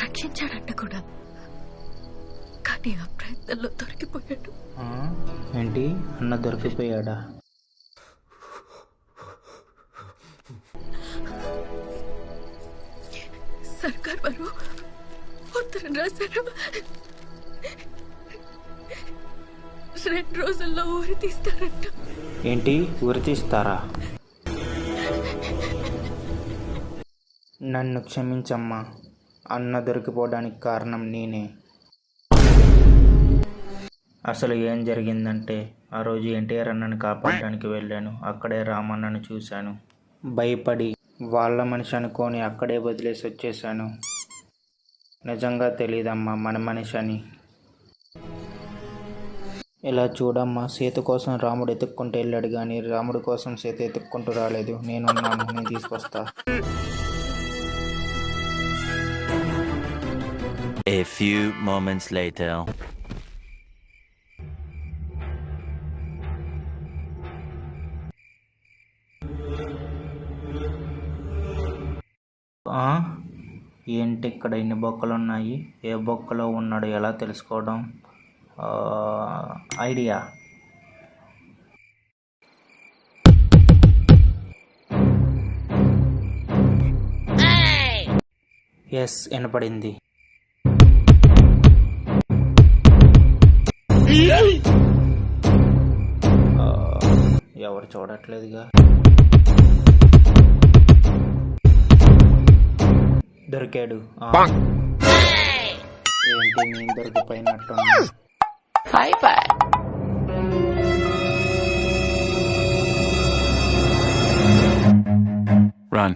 రక్షించాడంట కూడా, కానీ ఆ ప్రయత్నంలో దొరికిపోయాడు. ఏంటి, అన్న దొరికిపోయాడా? సర్కార్ వారు ఉత్తరం రాశారు, 2 రోజుల్లో ఊరి తీస్తారంట. ఏంటి, ఊరి తీస్తారా? నన్ను క్షమించమ్మా, అన్న దొరికిపోవడానికి కారణం నేనే. అసలు ఏం జరిగిందంటే, ఆ రోజు ఎన్టీఆర్ అన్నని కాపాడడానికి వెళ్ళాను. అక్కడే రామన్నను చూశాను. భయపడి వాళ్ళ మనిషి అనుకొని అక్కడే వదిలేసి వచ్చేసాను. నిజంగా తెలీదమ్మా మన మనిషి అని. ఇలా చూడమ్మా, సీత కోసం రాముడు ఎత్తుక్కుంటూ వెళ్ళాడు కానీ రాముడి కోసం సీత ఎత్తుక్కుంటూ రాలేదు. నేనున్నాను, నేను తీసుకొస్తా. A few moments later. ఏంటి ఇక్కడ ఇన్ని బొక్కలు ఉన్నాయి? ఏ బొక్కలో ఉన్నాడో ఎలా తెలుసుకోవడం? ఐడియా. ఎస్, వినపడింది. ఎవరు చూడట్లేదుగా. దొరికాడు. ఏంటి, నేను దొరికిపోయినట్టు. Run.